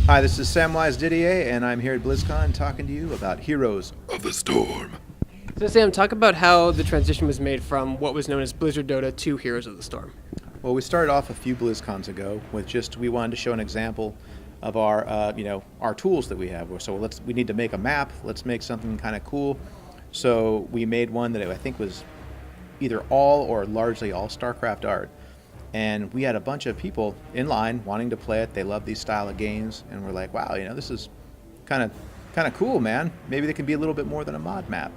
Hi, this is Samwise Didier, and I'm here at BlizzCon talking to you about Heroes of the Storm. So Sam, talk about how the transition was made from what was known as Blizzard Dota to Heroes of the Storm. Well, we started off a few BlizzCons ago with we wanted to show an example of our, our tools that we have. So we need to make a map. Let's make something kind of cool. So we made one that I think was either all or largely all StarCraft art. And we had a bunch of people in line wanting to play it. They love these style of games, and we're like, wow, this is kind of cool, man. Maybe they can be a little bit more than a mod map.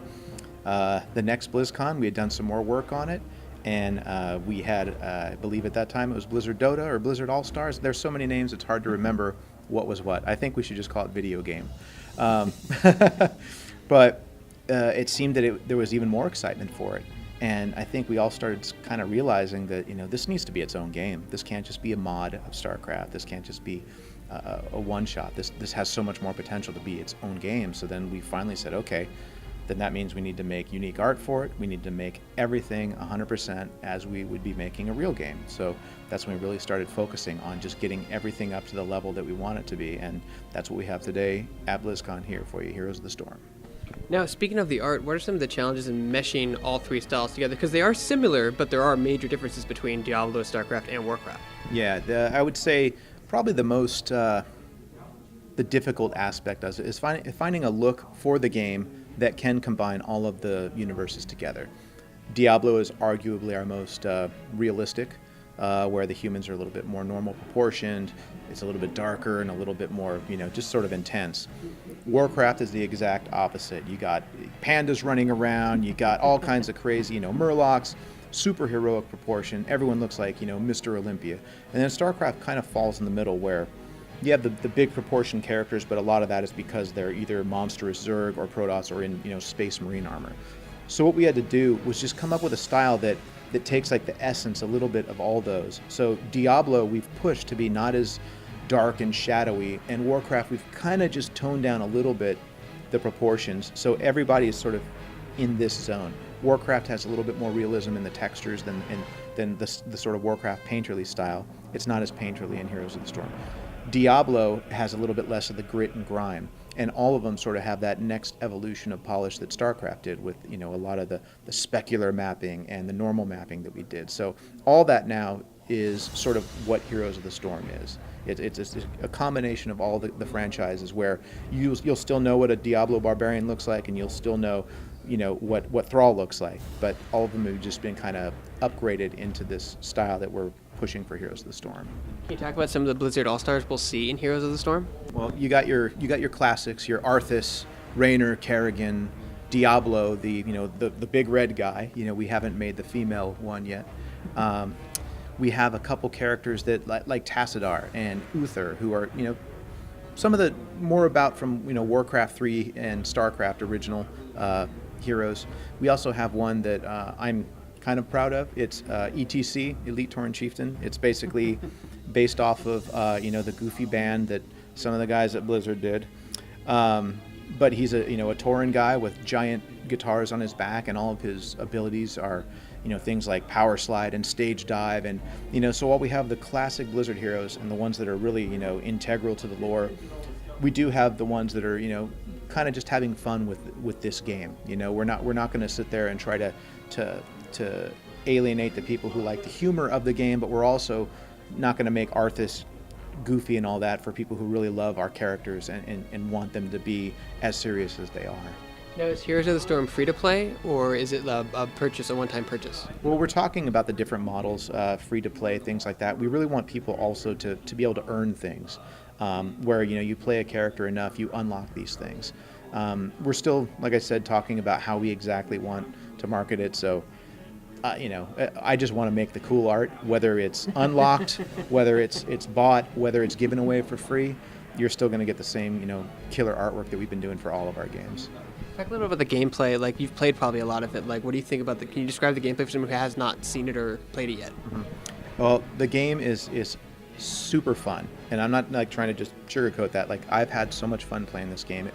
The next BlizzCon, we had done some more work on it, and we had, I believe at that time it was Blizzard Dota or Blizzard All Stars. There's so many names, it's hard to remember what was what. I think we should just call it video game. But it seemed that there was even more excitement for it. And I think we all started kind of realizing that, this needs to be its own game. This can't just be a mod of StarCraft. This can't just be a one-shot. This has so much more potential to be its own game. So then we finally said, okay, then that means we need to make unique art for it. We need to make everything 100% as we would be making a real game. So that's when we really started focusing on just getting everything up to the level that we want it to be. And that's what we have today at BlizzCon here for you, Heroes of the Storm. Now, speaking of the art, what are some of the challenges in meshing all three styles together? Because they are similar, but there are major differences between Diablo, StarCraft, and Warcraft. Yeah, I would say probably the most the difficult aspect of it is finding a look for the game that can combine all of the universes together. Diablo is arguably our most realistic, where the humans are a little bit more normal proportioned. It's a little bit darker and a little bit more, just sort of intense. Warcraft is the exact opposite. You got pandas running around, you got all kinds of crazy, Murlocs, super heroic proportion. Everyone looks like, Mr. Olympia. And then StarCraft kind of falls in the middle where you have the big proportion characters, but a lot of that is because they're either monstrous Zerg or Protoss or in, space marine armor. So what we had to do was just come up with a style that takes like the essence a little bit of all those. So Diablo we've pushed to be not as dark and shadowy, and Warcraft we've kind of just toned down a little bit the proportions, so everybody is sort of in this zone. Warcraft has a little bit more realism in the textures than the sort of Warcraft painterly style. It's not as painterly in Heroes of the Storm. Diablo has a little bit less of the grit and grime, and all of them sort of have that next evolution of polish that StarCraft did with, a lot of the specular mapping and the normal mapping that we did. So all that now is sort of what Heroes of the Storm is. It's a combination of all the franchises where you'll still know what a Diablo barbarian looks like, and you'll still know, what Thrall looks like. But all of them have just been kind of upgraded into this style that we're pushing for Heroes of the Storm. Can you talk about some of the Blizzard All-Stars we'll see in Heroes of the Storm? Well, you got your classics, your Arthas, Raynor, Kerrigan, Diablo, the big red guy. We haven't made the female one yet. We have a couple characters that like Tassadar and Uther, who are some of the more about from Warcraft 3 and StarCraft original heroes. We also have one that I'm kind of proud of. It's ETC, Elite Tauren Chieftain. It's basically based off of the goofy band that some of the guys at Blizzard did. But he's a Tauren guy with giant guitars on his back, and all of his abilities are things like power slide and stage dive, and so while we have the classic Blizzard heroes and the ones that are really integral to the lore, we do have the ones that are kind of just having fun with this game. We're not going to sit there and try to alienate the people who like the humor of the game, but we're also not going to make Arthas goofy and all that for people who really love our characters and want them to be as serious as they are. Now, is Heroes of the Storm free to play, or is it a one-time purchase? Well, we're talking about the different models, free to play, things like that. We really want people also to be able to earn things, where you play a character enough, you unlock these things. We're still, like I said, talking about how we exactly want to market it. So, I just want to make the cool art, whether it's unlocked, whether it's bought, whether it's given away for free. You're still going to get the same, killer artwork that we've been doing for all of our games. Talk a little bit about the gameplay. Like, you've played probably a lot of it. Like, what do you think about can you describe the gameplay for someone who has not seen it or played it yet? Mm-hmm. Well, the game is super fun, and I'm not trying to just sugarcoat that. Like, I've had so much fun playing this game.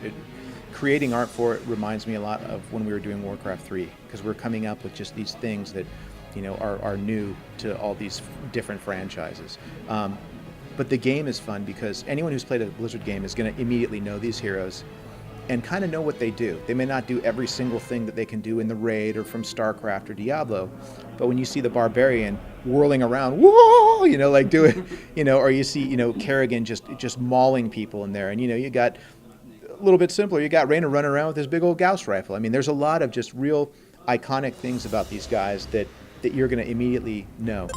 Creating art for it reminds me a lot of when we were doing Warcraft 3, because we're coming up with just these things that are new to all these different franchises. But the game is fun because anyone who's played a Blizzard game is going to immediately know these heroes and kind of know what they do. They may not do every single thing that they can do in the raid or from StarCraft or Diablo, but when you see the barbarian whirling around, whoa, you know, like doing, you know, or you see, you know, Kerrigan just mauling people in there, and you know, you got a little bit simpler, you got Reyna running around with his big old Gauss rifle. I mean, there's a lot of just real iconic things about these guys that you're going to immediately know.